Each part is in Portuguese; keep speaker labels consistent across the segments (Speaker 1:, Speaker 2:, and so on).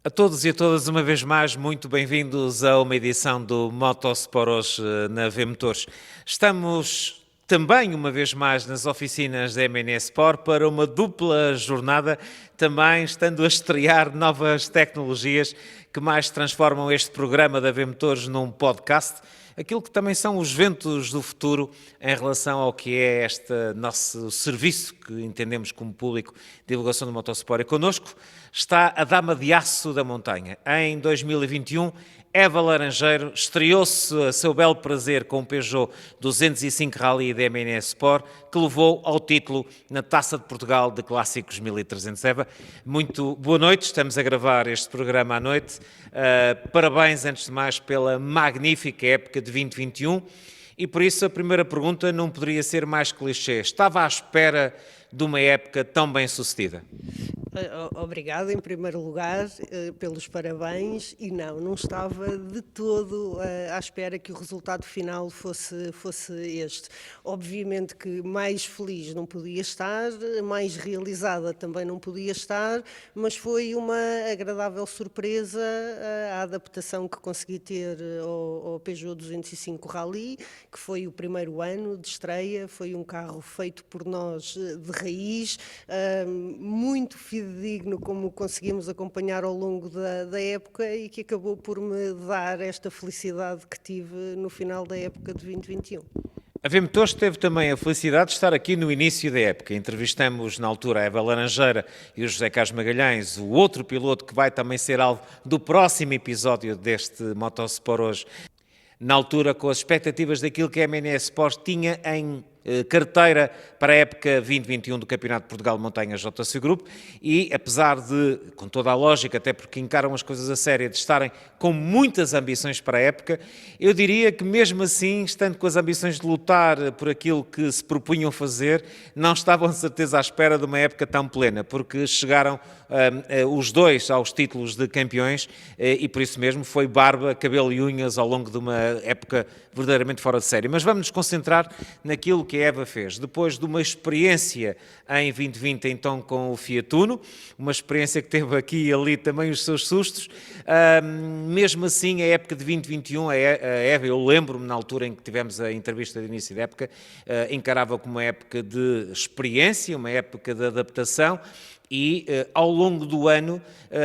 Speaker 1: A todos e a todas, uma vez mais, muito bem-vindos a uma edição do Motosport hoje na V-Motores. Estamos também, uma vez mais, nas oficinas da MN Sport para uma dupla jornada, também estando a estrear novas tecnologias que mais transformam este programa da V-Motores num podcast. Aquilo que também são os ventos do futuro em relação ao que é este nosso serviço que entendemos como público de divulgação do motosport. E connosco está a dama de aço da montanha. Em 2021, Eva Laranjeiro estreou-se a seu belo prazer com o Peugeot 205 Rally da MN Sport, que levou ao título na Taça de Portugal de Clássicos 1300. Eva, muito boa noite, estamos a gravar este programa à noite. Parabéns, antes de mais, pela magnífica época de 2021 e por isso a primeira pergunta não poderia ser mais clichê. Estava à espera de uma época tão bem sucedida?
Speaker 2: Obrigado, em primeiro lugar, pelos parabéns, e não estava de todo à espera que o resultado final fosse este. Obviamente que mais feliz não podia estar, mais realizada também não podia estar, mas foi uma agradável surpresa a adaptação que consegui ter ao Peugeot 205 Rally, que foi o primeiro ano de estreia, foi um carro feito por nós de raiz, muito fidedigno, como conseguimos acompanhar ao longo da época e que acabou por me dar esta felicidade que tive no final da época de 2021.
Speaker 1: A V-Motores teve também a felicidade de estar aqui no início da época. Entrevistamos na altura a Eva Laranjeira e o José Carlos Magalhães, o outro piloto que vai também ser alvo do próximo episódio deste Motosport hoje. Na altura, com as expectativas daquilo que a MN Sport tinha em carteira para a época 2021 do Campeonato de Portugal de Montanha JC Group e, apesar de, com toda a lógica, até porque encaram as coisas a sério, de estarem com muitas ambições para a época, eu diria que mesmo assim, estando com as ambições de lutar por aquilo que se propunham fazer, não estavam de certeza à espera de uma época tão plena, porque chegaram os dois aos títulos de campeões e por isso mesmo foi barba, cabelo e unhas ao longo de uma época verdadeiramente fora de série. Mas vamos nos concentrar naquilo que a Eva fez. Depois de uma experiência em 2020, então, com o Fiat Uno, uma experiência que teve aqui e ali também os seus sustos, mesmo assim, a época de 2021, a Eva, eu lembro-me na altura em que tivemos a entrevista de início da época, encarava como uma época de experiência, uma época de adaptação, e ao longo do ano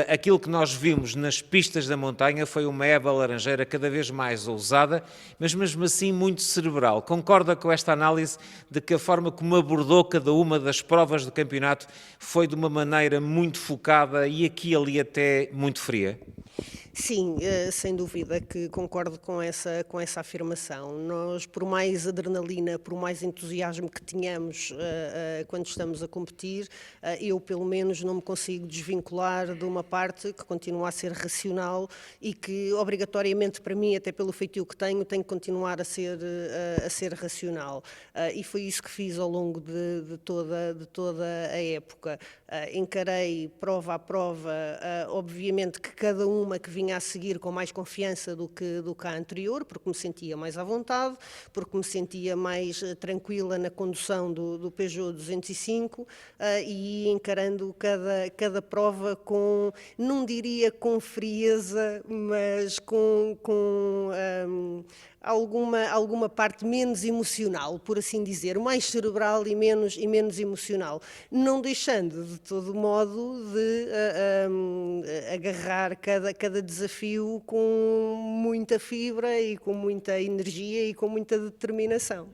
Speaker 1: aquilo que nós vimos nas pistas da montanha foi uma Eva Laranjeira cada vez mais ousada, mas mesmo assim muito cerebral. Concorda com esta análise de que a forma como abordou cada uma das provas do campeonato foi de uma maneira muito focada e aqui e ali até muito fria?
Speaker 2: Sim, sem dúvida que concordo com essa afirmação. Nós, por mais adrenalina, por mais entusiasmo que tenhamos quando estamos a competir, eu pelo menos não me consigo desvincular de uma parte que continua a ser racional e que obrigatoriamente para mim, até pelo feitio que tenho, tem que continuar a ser racional. E foi isso que fiz ao longo de toda a época. Encarei prova a prova, obviamente que cada uma que vinha a seguir com mais confiança do que a anterior, porque me sentia mais à vontade, porque me sentia mais tranquila na condução do Peugeot 205 e encarando cada prova com, não diria com frieza, mas com alguma parte menos emocional, por assim dizer, mais cerebral e menos emocional, não deixando de todo modo de agarrar cada desafio com muita fibra e com muita energia e com muita determinação.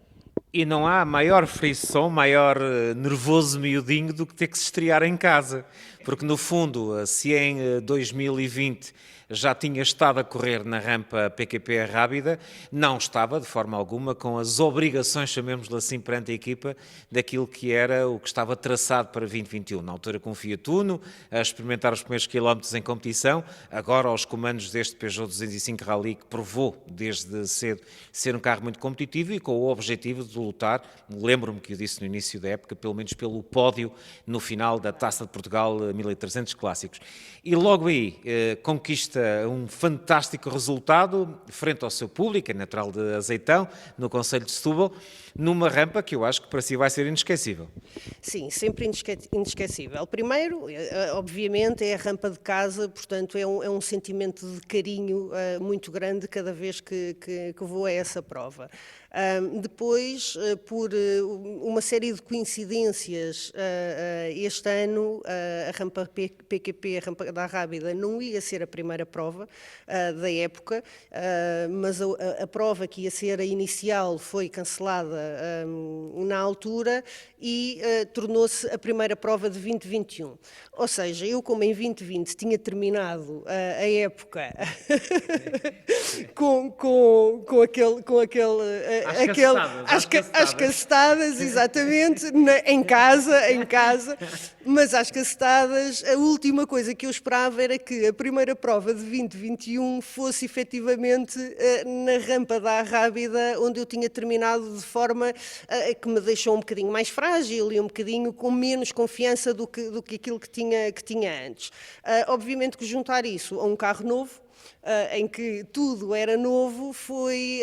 Speaker 1: E não há maior frisson, maior nervoso miudinho do que ter que se estrear em casa. Porque, no fundo, se em 2020 já tinha estado a correr na rampa PQP Rábida, não estava, de forma alguma, com as obrigações, chamemos-lhe assim, perante a equipa, daquilo que era o que estava traçado para 2021. Na altura com o Fiat Uno, a experimentar os primeiros quilómetros em competição, agora aos comandos deste Peugeot 205 Rally, que provou desde cedo ser um carro muito competitivo e com o objetivo de lutar, lembro-me que eu disse no início da época, pelo menos pelo pódio no final da Taça de Portugal 1300 Clássicos. E logo aí conquista conquista um fantástico resultado frente ao seu público, é natural de Azeitão, no concelho de Setúbal, numa rampa que eu acho que para si vai ser inesquecível.
Speaker 2: Sim, sempre inesquecível. Primeiro, obviamente, é a rampa de casa, portanto, é um sentimento de carinho muito grande cada vez que vou a essa prova. Depois, por uma série de coincidências, este ano a rampa PQP, a rampa da Rábida, não ia ser a primeira prova da época, mas a prova que ia ser a inicial foi cancelada na altura e tornou-se a primeira prova de 2021. Ou seja, eu como em 2020 tinha terminado a época com aquele às cacetadas, exatamente, em casa, mas às cacetadas, a última coisa que eu esperava era que a primeira prova de 2021 fosse efetivamente na rampa da Arrábida, onde eu tinha terminado de forma que me deixou um bocadinho mais frágil e um bocadinho com menos confiança do que aquilo que tinha antes. Obviamente que juntar isso a um carro novo, em que tudo era novo, foi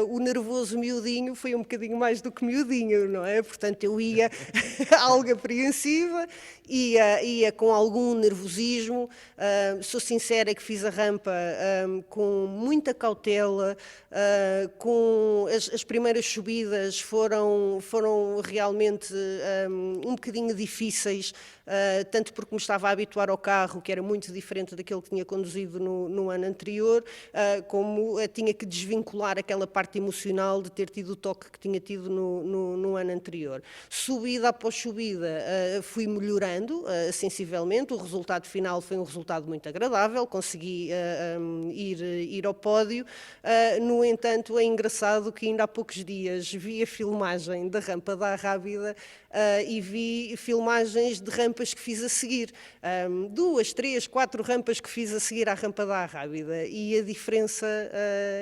Speaker 2: o nervoso miudinho, foi um bocadinho mais do que miudinho, não é? Portanto, eu ia algo apreensiva, ia com algum nervosismo. Sou sincera que fiz a rampa com muita cautela, com as primeiras subidas foram realmente um bocadinho difíceis, tanto porque me estava a habituar ao carro, que era muito diferente daquele que tinha conduzido no ano anterior, como tinha que desvincular aquela parte emocional de ter tido o toque que tinha tido no ano anterior. Subida após subida fui melhorando sensivelmente, o resultado final foi um resultado muito agradável, consegui ir ao pódio. No entanto, é engraçado que ainda há poucos dias vi a filmagem da rampa da Arrábida e vi filmagens de rampas que fiz a seguir. 2, 3, 4 rampas que fiz a seguir à rampa da Arrábida e a diferença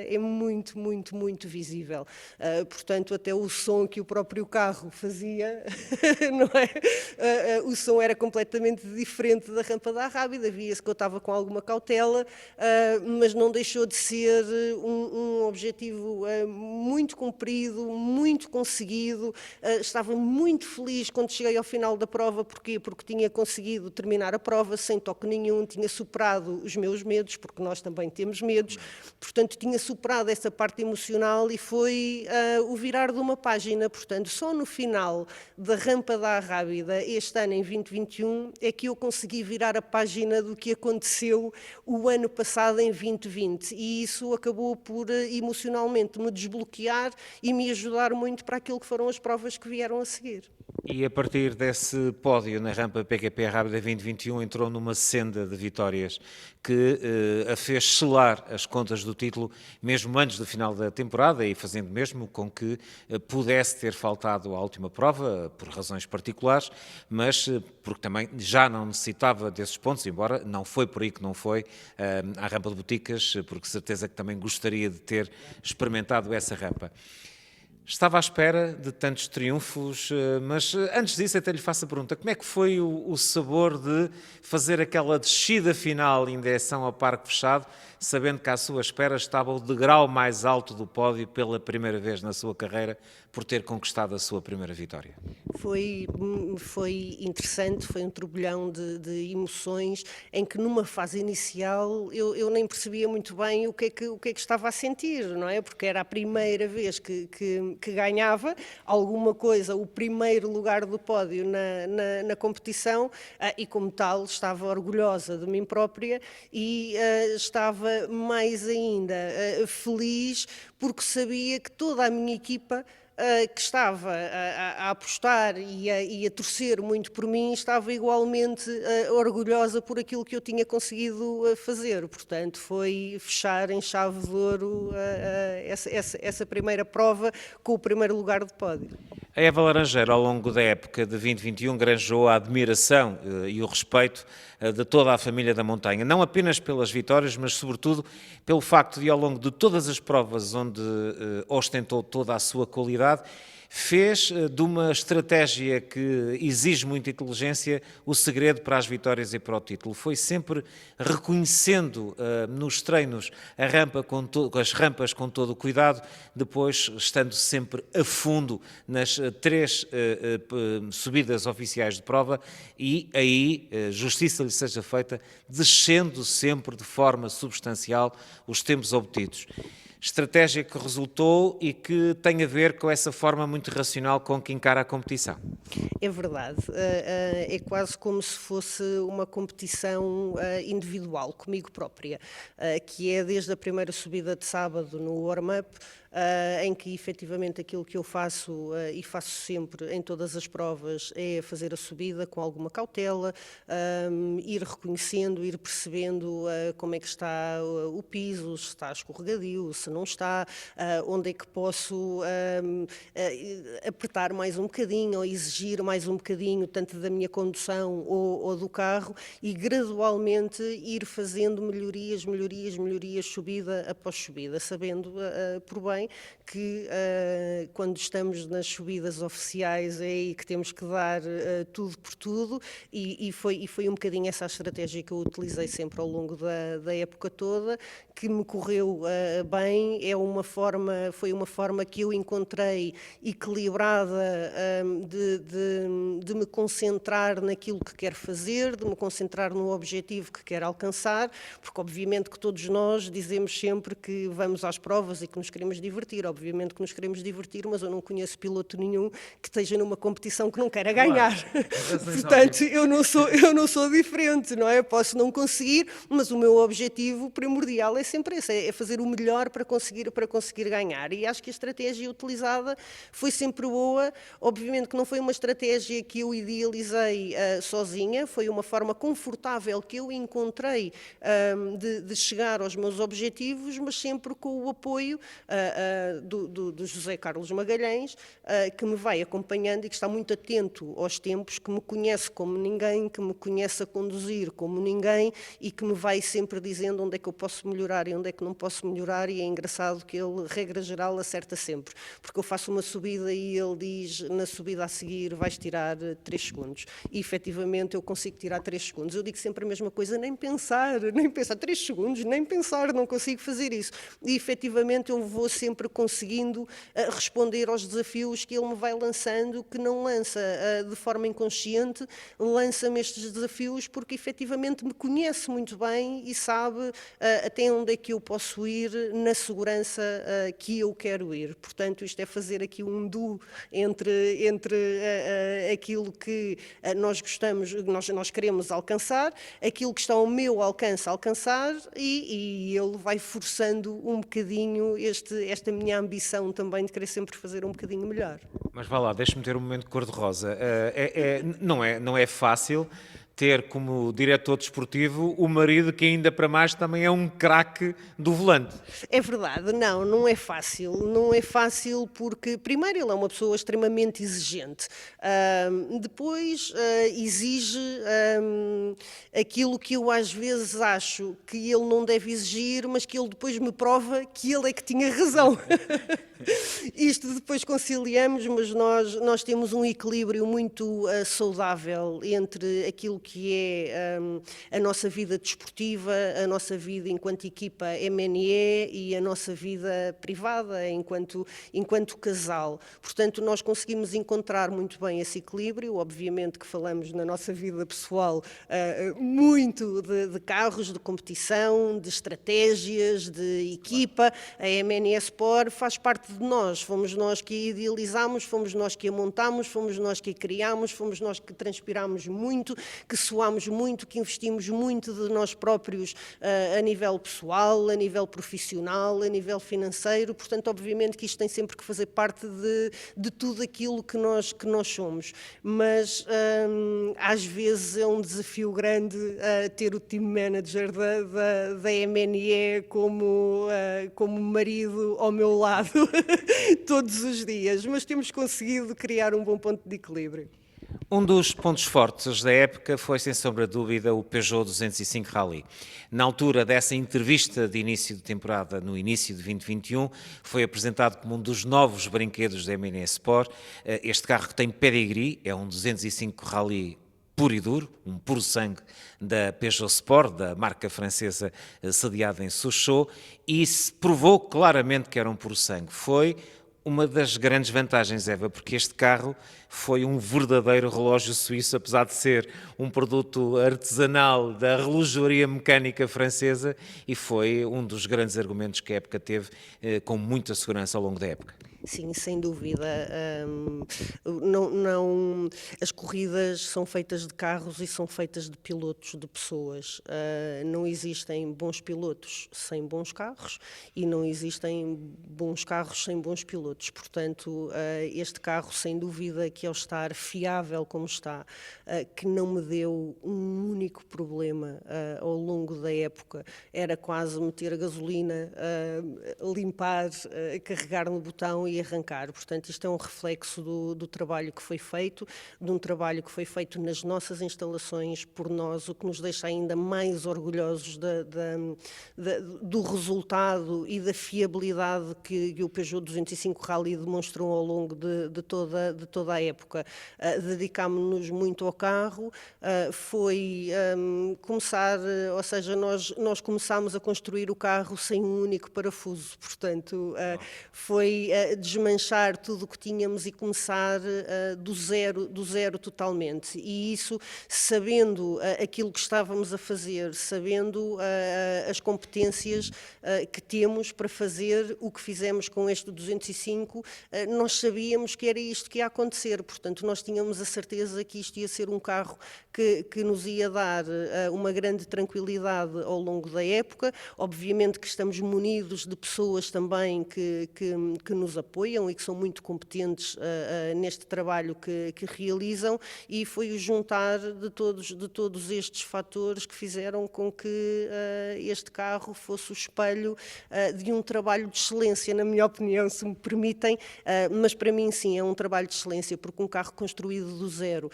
Speaker 2: é muito, muito, muito visível. Portanto, até o som que o próprio carro fazia, não é? O som era completamente diferente da rampa da Arrábida. Via-se que eu estava com alguma cautela, mas não deixou de ser um objetivo muito cumprido, muito conseguido. Estava muito feliz quando cheguei ao final da prova. Porquê? Porque tinha conseguido terminar a prova sem toque nenhum, tinha superado os meus medos, porque nós também temos medos, portanto tinha superado essa parte emocional e foi o virar de uma página. Portanto, só no final da rampa da Arrábida, este ano em 2021, é que eu consegui virar a página do que aconteceu o ano passado em 2020 e isso acabou por emocionalmente me desbloquear e me ajudar muito para aquilo que foram as provas que vieram a seguir.
Speaker 1: E a partir desse pódio na rampa PQP Rábida 2021 entrou numa senda de vitórias que a fez selar as contas do título mesmo antes do final da temporada e fazendo mesmo com que pudesse ter faltado à última prova por razões particulares, mas porque também já não necessitava desses pontos, embora não foi por aí que não foi à rampa de Boticas, porque certeza que também gostaria de ter experimentado essa rampa. Estava à espera de tantos triunfos, mas antes disso até lhe faço a pergunta, como é que foi o sabor de fazer aquela descida final em direção ao Parque Fechado, sabendo que à sua espera estava o degrau mais alto do pódio pela primeira vez na sua carreira, por ter conquistado a sua primeira vitória?
Speaker 2: Foi interessante, foi um turbilhão de emoções em que numa fase inicial eu nem percebia muito bem o que é que estava a sentir, não é? Porque era a primeira vez que ganhava alguma coisa, o primeiro lugar do pódio na competição e como tal estava orgulhosa de mim própria e estava mais ainda feliz porque sabia que toda a minha equipa que estava a apostar e a torcer muito por mim, estava igualmente orgulhosa por aquilo que eu tinha conseguido fazer. Portanto, foi fechar em chave de ouro essa primeira prova com o primeiro lugar de pódio.
Speaker 1: A Eva Laranjeira, ao longo da época de 2021, granjeou a admiração e o respeito de toda a família da montanha, não apenas pelas vitórias, mas sobretudo pelo facto de, ao longo de todas as provas onde ostentou toda a sua qualidade, fez de uma estratégia que exige muita inteligência o segredo para as vitórias e para o título. Foi sempre reconhecendo nos treinos as rampas com todo o cuidado, depois estando sempre a fundo nas 3 subidas oficiais de prova e aí, justiça lhe seja feita, descendo sempre de forma substancial os tempos obtidos. Estratégia que resultou e que tem a ver com essa forma muito racional com que encara a competição.
Speaker 2: É verdade, é quase como se fosse uma competição individual, comigo própria, que é desde a primeira subida de sábado no warm-up, em que efetivamente aquilo que eu faço e faço sempre em todas as provas é fazer a subida com alguma cautela, ir reconhecendo, ir percebendo como é que está o piso, se está escorregadio, se não está, onde é que posso apertar mais um bocadinho ou exigir mais um bocadinho, tanto da minha condução ou do carro, e gradualmente ir fazendo melhorias, subida após subida, sabendo por bem que quando estamos nas subidas oficiais é aí que temos que dar tudo por tudo, e foi um bocadinho essa a estratégia que eu utilizei sempre ao longo da época toda, que me correu bem. Foi uma forma que eu encontrei equilibrada de me concentrar naquilo que quero fazer, de me concentrar no objetivo que quero alcançar, porque obviamente que todos nós dizemos sempre que vamos às provas e que nos queremos divertir, obviamente que nos queremos divertir, mas eu não conheço piloto nenhum que esteja numa competição que não queira ganhar. Claro. Portanto, eu não sou diferente, não é? Posso não conseguir, mas o meu objetivo primordial é sempre esse, é fazer o melhor para conseguir ganhar, e acho que a estratégia utilizada foi sempre boa. Obviamente que não foi uma estratégia que eu idealizei sozinha, foi uma forma confortável que eu encontrei de chegar aos meus objetivos, mas sempre com o apoio do José Carlos Magalhães, que me vai acompanhando e que está muito atento aos tempos, que me conhece como ninguém, que me conhece a conduzir como ninguém e que me vai sempre dizendo onde é que eu posso melhorar e onde é que não posso melhorar, e é engraçado que ele, regra geral, acerta sempre, porque eu faço uma subida e ele diz, na subida a seguir vais tirar 3 segundos, e efetivamente eu consigo tirar 3 segundos. Eu digo sempre a mesma coisa, nem pensar, 3 segundos, nem pensar, não consigo fazer isso, e efetivamente eu vou sempre conseguindo responder aos desafios que ele me vai lançando, que não lança de forma inconsciente, lança-me estes desafios porque efetivamente me conhece muito bem e sabe até onde é que eu posso ir na segurança que eu quero ir. Portanto, isto é fazer aqui um duo entre aquilo que nós gostamos, nós queremos alcançar, aquilo que está ao meu alcance alcançar, e ele vai forçando um bocadinho esta minha ambição também de querer sempre fazer um bocadinho melhor.
Speaker 1: Mas vá lá, deixa-me ter um momento cor-de-rosa. Não é fácil ter como diretor desportivo o marido que ainda para mais também é um craque do volante.
Speaker 2: É verdade, não é fácil. Não é fácil porque, primeiro, ele é uma pessoa extremamente exigente. Depois, exige aquilo que eu às vezes acho que ele não deve exigir, mas que ele depois me prova que ele é que tinha razão. Isto depois conciliamos, mas nós temos um equilíbrio muito saudável entre aquilo que é a nossa vida desportiva, a nossa vida enquanto equipa MNE e a nossa vida privada enquanto casal. Portanto, nós conseguimos encontrar muito bem esse equilíbrio. Obviamente que falamos na nossa vida pessoal muito de carros, de competição, de estratégias, de equipa. A MNE Sport faz parte de nós, fomos nós que a idealizámos, fomos nós que a montámos, fomos nós que a criámos, fomos nós que transpirámos muito, que suámos muito, que investimos muito de nós próprios a nível pessoal, a nível profissional, a nível financeiro. Portanto, obviamente que isto tem sempre que fazer parte de tudo aquilo que nós somos, mas às vezes é um desafio grande ter o team manager da MNE como marido ao meu lado todos os dias, mas temos conseguido criar um bom ponto de equilíbrio.
Speaker 1: Um dos pontos fortes da época foi, sem sombra de dúvida, o Peugeot 205 Rally. Na altura dessa entrevista de início de temporada, no início de 2021, foi apresentado como um dos novos brinquedos da MN Sport. Este carro que tem pedigree, é um 205 Rally puro e duro, um puro sangue da Peugeot Sport, da marca francesa sediada em Sochaux, e se provou claramente que era um puro sangue. Foi uma das grandes vantagens, Eva, porque este carro foi um verdadeiro relógio suíço, apesar de ser um produto artesanal da relojoaria mecânica francesa, e foi um dos grandes argumentos que a época teve com muita segurança ao longo da época.
Speaker 2: Sim, sem dúvida. As corridas são feitas de carros e são feitas de pilotos, de pessoas. Não existem bons pilotos sem bons carros e não existem bons carros sem bons pilotos. Portanto, este carro, sem dúvida, que ao estar fiável como está, que não me deu um único problema ao longo da época, era quase meter a gasolina, limpar, carregar no botão e arrancar. Portanto, isto é um reflexo do trabalho que foi feito, de um trabalho que foi feito nas nossas instalações por nós, o que nos deixa ainda mais orgulhosos do resultado e da fiabilidade que o Peugeot 205 Rally demonstrou ao longo de toda a época. Dedicámos-nos muito ao carro, foi começar, ou seja, nós começámos a construir o carro sem um único parafuso, portanto, foi desmanchar tudo o que tínhamos e começar do zero totalmente. E isso, sabendo aquilo que estávamos a fazer, sabendo as competências que temos para fazer o que fizemos com este 205, nós sabíamos que era isto que ia acontecer. Portanto, nós tínhamos a certeza que isto ia ser um carro que nos ia dar uma grande tranquilidade ao longo da época. Obviamente que estamos munidos de pessoas também que nos apoiam e que são muito competentes neste trabalho que realizam, e foi o juntar de todos estes fatores que fizeram com que este carro fosse o espelho de um trabalho de excelência, na minha opinião, se me permitem, mas para mim sim, é um trabalho de excelência, porque um carro construído do zero,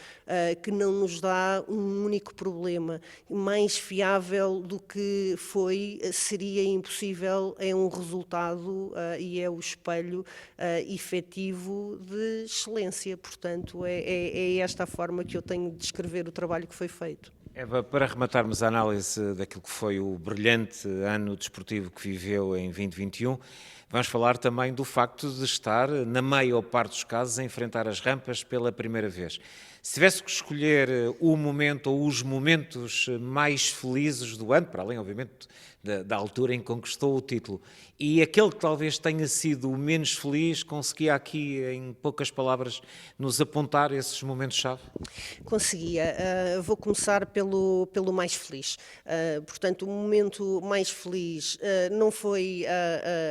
Speaker 2: que não nos dá um único problema, mais fiável do que foi, seria impossível, é um resultado e é o espelho efetivo de excelência. Portanto, é esta a forma que eu tenho de descrever o trabalho que foi feito.
Speaker 1: Eva, para rematarmos a análise daquilo que foi o brilhante ano desportivo que viveu em 2021, vamos falar também do facto de estar, na maior parte dos casos, a enfrentar as rampas pela primeira vez. Se tivesse que escolher o momento ou os momentos mais felizes do ano, para além, obviamente, da altura em que conquistou o título, e aquele que talvez tenha sido o menos feliz, conseguia aqui, em poucas palavras, nos apontar esses momentos-chave?
Speaker 2: Conseguia. Vou começar pelo mais feliz. Portanto, o momento mais feliz não foi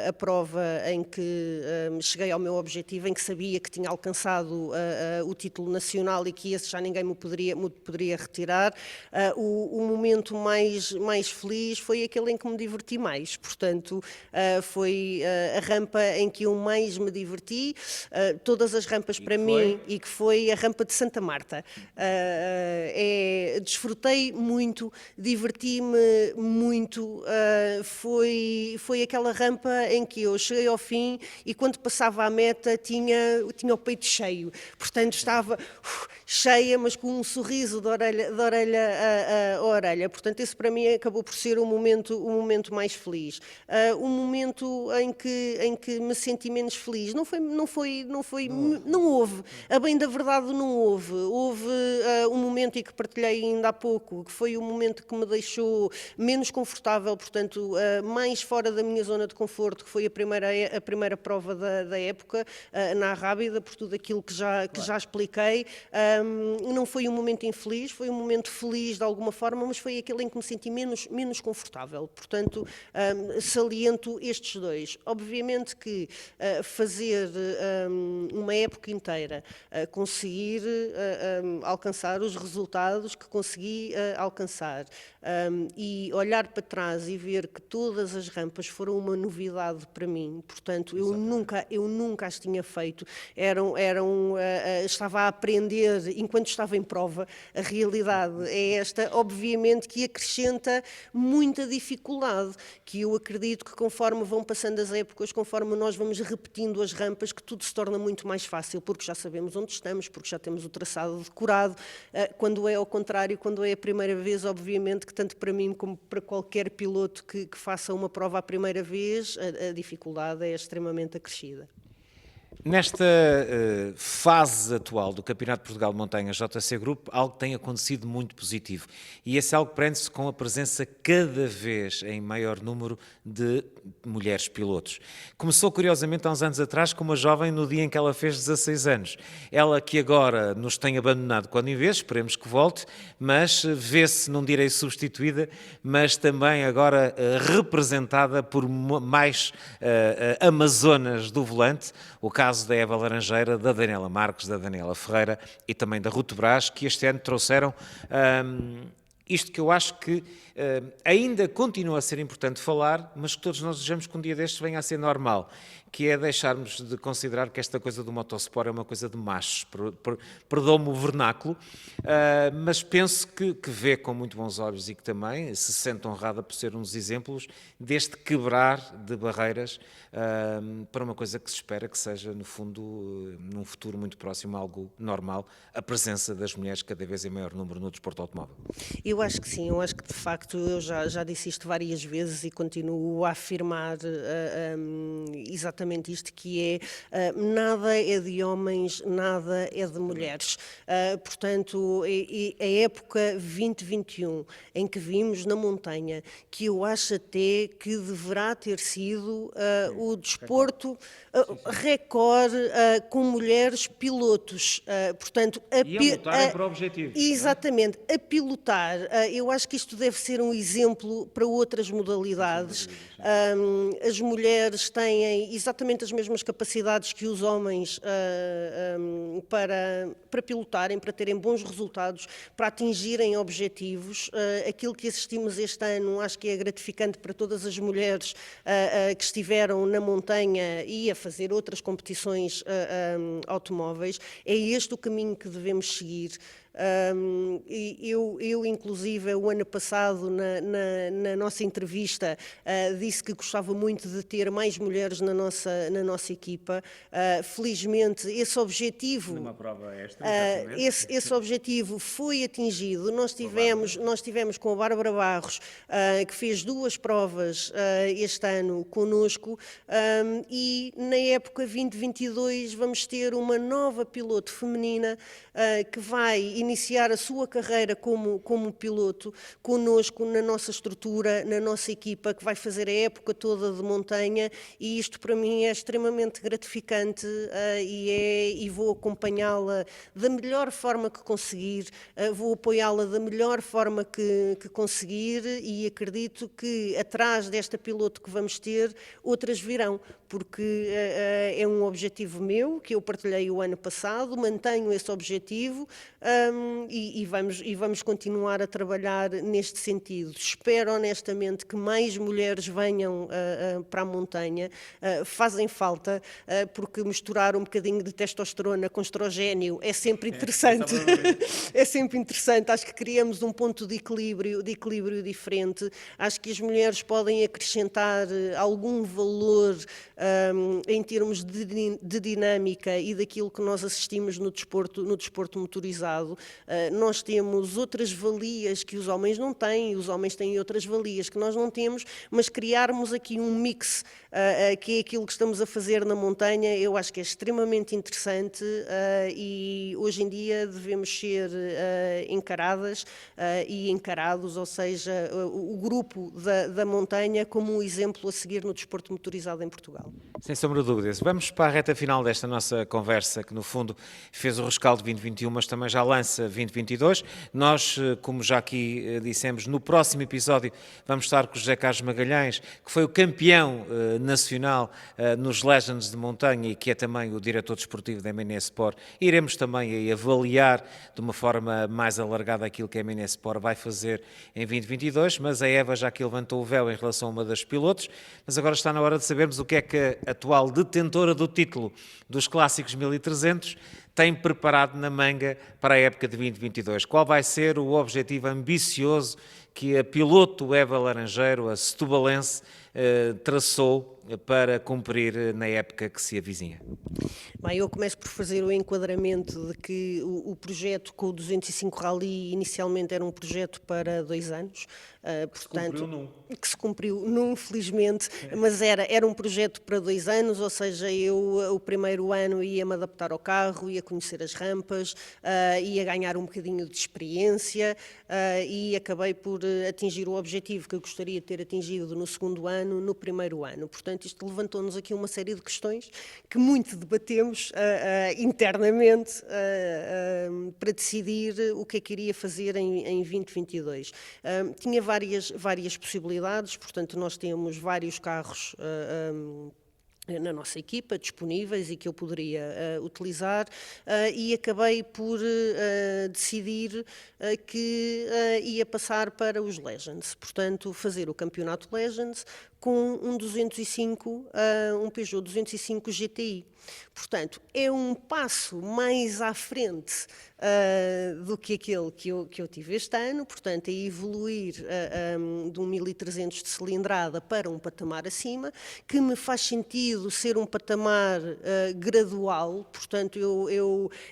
Speaker 2: a prova em que cheguei ao meu objetivo, em que sabia que tinha alcançado o título nacional e que esse já ninguém me poderia retirar. O momento mais feliz foi aquele em que me diverti mais. Portanto, foi a rampa em que eu mais me diverti, todas as rampas para mim, e que foi a rampa de Santa Marta. Desfrutei muito, diverti-me muito, foi aquela rampa em que eu cheguei ao fim e quando passava à meta tinha o peito cheio, portanto estava cheia, mas com um sorriso de orelha a orelha. Portanto, esse para mim acabou por ser o momento mais feliz. O momento em que me senti menos feliz, não houve. A bem da verdade, não houve. Houve um momento em que partilhei ainda há pouco, que foi o momento que me deixou menos confortável, portanto, mais fora da minha zona de conforto, que foi a primeira prova da época, na Arrábida, por tudo aquilo que já expliquei. Não foi um momento infeliz, foi um momento feliz de alguma forma, mas foi aquele em que me senti menos confortável. Portanto, saliento estes dois. Obviamente que fazer uma época inteira, conseguir alcançar os resultados que consegui alcançar e olhar para trás e ver que todas as rampas foram uma novidade para mim. Portanto, eu nunca as tinha feito. Estava a aprender enquanto estava em prova, a realidade é esta, obviamente que acrescenta muita dificuldade, que eu acredito que conforme vão passando as épocas, conforme nós vamos repetindo as rampas, que tudo se torna muito mais fácil, porque já sabemos onde estamos, porque já temos o traçado decorado. Quando é ao contrário, quando é a primeira vez, obviamente que tanto para mim como para qualquer piloto que faça uma prova a primeira vez, a dificuldade é extremamente acrescida.
Speaker 1: Nesta fase atual do Campeonato de Portugal de Montanha JC Group, algo tem acontecido muito positivo. E esse algo prende-se com a presença cada vez em maior número de mulheres pilotos. Começou, curiosamente, há uns anos atrás, com uma jovem no dia em que ela fez 16 anos. Ela que agora nos tem abandonado quando em vez, esperemos que volte, mas vê-se, não direi substituída, mas também agora representada por mais amazonas do volante, o caso da Eva Laranjeira, da Daniela Marques, da Daniela Ferreira e também da Ruth Brás, que este ano trouxeram isto que eu acho que ainda continua a ser importante falar, mas que todos nós desejamos que um dia destes venha a ser normal, que é deixarmos de considerar que esta coisa do motosport é uma coisa de machos, perdoa-me o vernáculo, mas penso que vê com muito bons olhos e que também se sente honrada por ser um dos exemplos deste quebrar de barreiras para uma coisa que se espera que seja, no fundo, num futuro muito próximo, algo normal, a presença das mulheres cada vez em maior número no desporto automóvel.
Speaker 2: Eu acho que sim, eu acho que de facto eu já disse isto várias vezes e continuo a afirmar exatamente isto, que é nada é de homens, nada é de mulheres. Portanto, a época 2021 em que vimos na montanha, que eu acho até que deverá ter sido o desporto recorde com mulheres pilotos. Portanto,
Speaker 1: E a lutarem para objetivos.
Speaker 2: Exatamente, a pilotar. Eu acho que isto deve ser um exemplo para outras modalidades. As mulheres têm exatamente as mesmas capacidades que os homens para pilotarem, para terem bons resultados, para atingirem objetivos. Aquilo que assistimos este ano acho que é gratificante para todas as mulheres que estiveram na montanha e a fazer outras competições automóveis. É este o caminho que devemos seguir. Eu, inclusive, o ano passado, na nossa entrevista, disse que gostava muito de ter mais mulheres na nossa equipa. Felizmente, esse objetivo,
Speaker 1: Numa prova extra,
Speaker 2: esse objetivo foi atingido. Nós tivemos com a Bárbara Barros, que fez 2 provas este ano connosco, e na época 2022 vamos ter uma nova piloto feminina que vai iniciar a sua carreira como piloto connosco, na nossa estrutura, na nossa equipa, que vai fazer a época toda de montanha, e isto para mim é extremamente gratificante e vou acompanhá-la da melhor forma que conseguir, vou apoiá-la da melhor forma que conseguir, e acredito que atrás desta piloto que vamos ter, outras virão, porque é um objetivo meu, que eu partilhei o ano passado, mantenho esse objetivo e vamos continuar a trabalhar neste sentido. Espero honestamente que mais mulheres venham para a montanha, fazem falta, porque misturar um bocadinho de testosterona com estrogénio é sempre interessante. É sempre interessante, acho que criamos um ponto de equilíbrio diferente, acho que as mulheres podem acrescentar algum valor em termos de dinâmica e daquilo que nós assistimos no desporto motorizado. Nós temos outras valias que os homens não têm, os homens têm outras valias que nós não temos, mas criarmos aqui um mix, que é aquilo que estamos a fazer na montanha, eu acho que é extremamente interessante, e hoje em dia devemos ser encaradas e encarados, ou seja, o grupo da montanha como um exemplo a seguir no desporto motorizado em Portugal.
Speaker 1: Sem sombra de dúvidas. Vamos para a reta final desta nossa conversa, que no fundo fez o rescaldo 2021, mas também já lança 2022. Nós, como já aqui dissemos, no próximo episódio vamos estar com o José Carlos Magalhães, que foi o campeão nacional nos Legends de Montanha e que é também o diretor desportivo da MN Sport. Iremos também aí avaliar de uma forma mais alargada aquilo que a MN Sport vai fazer em 2022, mas a Eva já aqui levantou o véu em relação a uma das pilotos, mas agora está na hora de sabermos o que é que a atual detentora do título dos Clássicos 1300 tem preparado na manga para a época de 2022? Qual vai ser o objetivo ambicioso que a piloto Eva Laranjeiro, a setubalense, traçou para cumprir na época que se avizinha?
Speaker 2: Bem, eu começo por fazer o enquadramento de que o projeto com o 205 Rally inicialmente era um projeto para 2 anos, portanto, que se cumpriu num, felizmente, mas era um projeto para 2 anos, ou seja, eu o primeiro ano ia-me adaptar ao carro, ia conhecer as rampas, ia ganhar um bocadinho de experiência e acabei por atingir o objetivo que eu gostaria de ter atingido no segundo ano, no primeiro ano. Portanto, isto levantou-nos aqui uma série de questões que muito debatemos internamente para decidir o que é que iria fazer em 2022. Tinha várias possibilidades, portanto, nós temos vários carros na nossa equipa disponíveis e que eu poderia utilizar e acabei por decidir que ia passar para os Legends, portanto fazer o campeonato Legends com um 205, um Peugeot 205 GTI. Portanto, é um passo mais à frente do que aquele que eu tive este ano, portanto, é evoluir de um 1300 de cilindrada para um patamar acima, que me faz sentido ser um patamar gradual, portanto,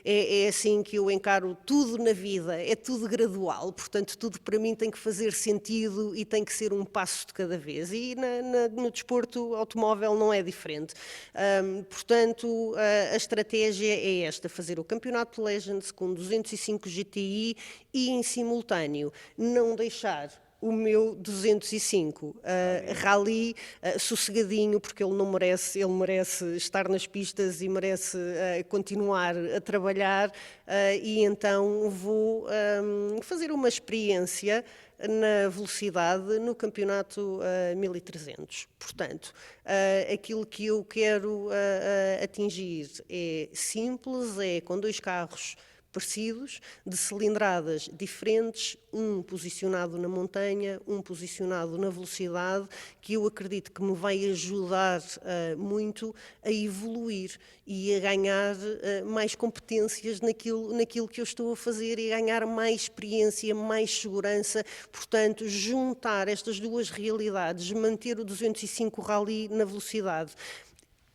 Speaker 2: é assim que eu encaro tudo na vida, é tudo gradual, portanto, tudo para mim tem que fazer sentido e tem que ser um passo de cada vez, e no desporto automóvel não é diferente. Portanto, a estratégia é esta, fazer o campeonato Legends com 205 GTI e, em simultâneo, não deixar o meu 205 Rally sossegadinho, porque ele merece estar nas pistas e merece continuar a trabalhar, e então vou fazer uma experiência na velocidade no campeonato 1300. Portanto, aquilo que eu quero atingir é simples, é com 2 carros parecidos, de cilindradas diferentes, um posicionado na montanha, um posicionado na velocidade, que eu acredito que me vai ajudar muito a evoluir e a ganhar mais competências naquilo que eu estou a fazer e a ganhar mais experiência, mais segurança. Portanto, juntar estas duas realidades, manter o 205 Rally na velocidade,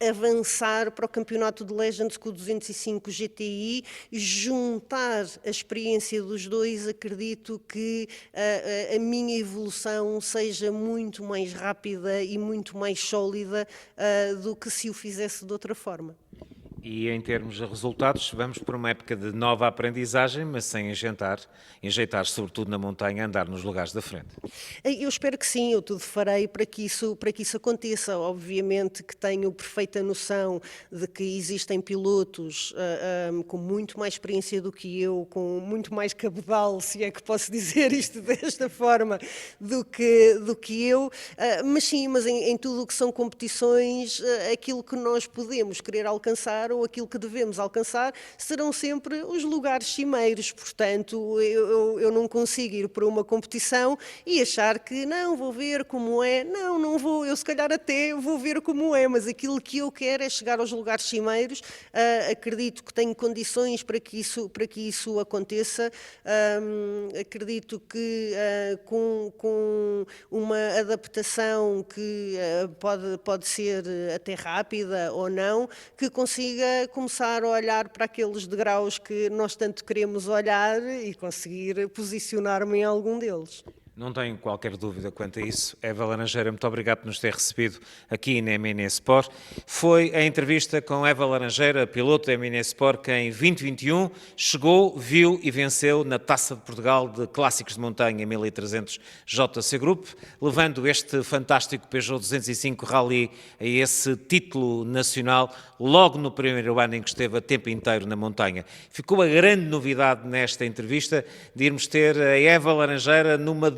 Speaker 2: avançar para o campeonato de Legends com o 205 GTI, juntar a experiência dos dois, acredito que a minha evolução seja muito mais rápida e muito mais sólida do que se o fizesse de outra forma.
Speaker 1: E em termos de resultados, vamos por uma época de nova aprendizagem, mas sem enjeitar sobretudo na montanha, andar nos lugares da frente.
Speaker 2: Eu espero que sim, eu tudo farei para que isso aconteça. Obviamente que tenho perfeita noção de que existem pilotos com muito mais experiência do que eu, com muito mais cabedal, se é que posso dizer isto desta forma, do que eu, mas sim, mas em tudo o que são competições, aquilo que nós podemos querer alcançar ou aquilo que devemos alcançar serão sempre os lugares cimeiros. Portanto, eu não consigo ir para uma competição e achar que não, vou ver como é. Não vou, eu se calhar até vou ver como é, mas aquilo que eu quero é chegar aos lugares cimeiros. Acredito que tenho condições para que isso aconteça. Acredito que com uma adaptação que pode ser até rápida ou não, que consiga começar a olhar para aqueles degraus que nós tanto queremos olhar e conseguir posicionar-me em algum deles.
Speaker 1: Não tenho qualquer dúvida quanto a isso. Eva Laranjeira, muito obrigado por nos ter recebido aqui na MN Sport. Foi a entrevista com Eva Laranjeira, piloto da MN Sport, que em 2021 chegou, viu e venceu na Taça de Portugal de Clássicos de Montanha 1300 JC Group, levando este fantástico Peugeot 205 Rally a esse título nacional logo no primeiro ano em que esteve a tempo inteiro na montanha. Ficou a grande novidade nesta entrevista de irmos ter a Eva Laranjeira numa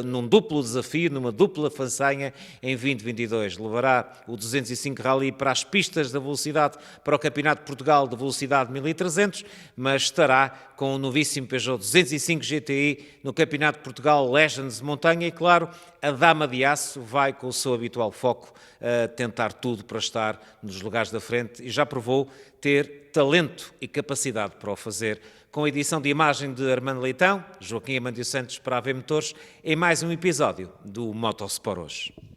Speaker 1: num duplo desafio, numa dupla façanha em 2022. Levará o 205 Rally para as pistas da velocidade para o Campeonato de Portugal de Velocidade 1300, mas estará com o novíssimo Peugeot 205 GTI no Campeonato de Portugal Legends de Montanha e, claro, a Dama de Aço vai com o seu habitual foco a tentar tudo para estar nos lugares da frente e já provou ter talento e capacidade para o fazer, com a edição de imagem de Armando Leitão, Joaquim Amandio Santos para a AV Motores, em mais um episódio do Motosport Hoje.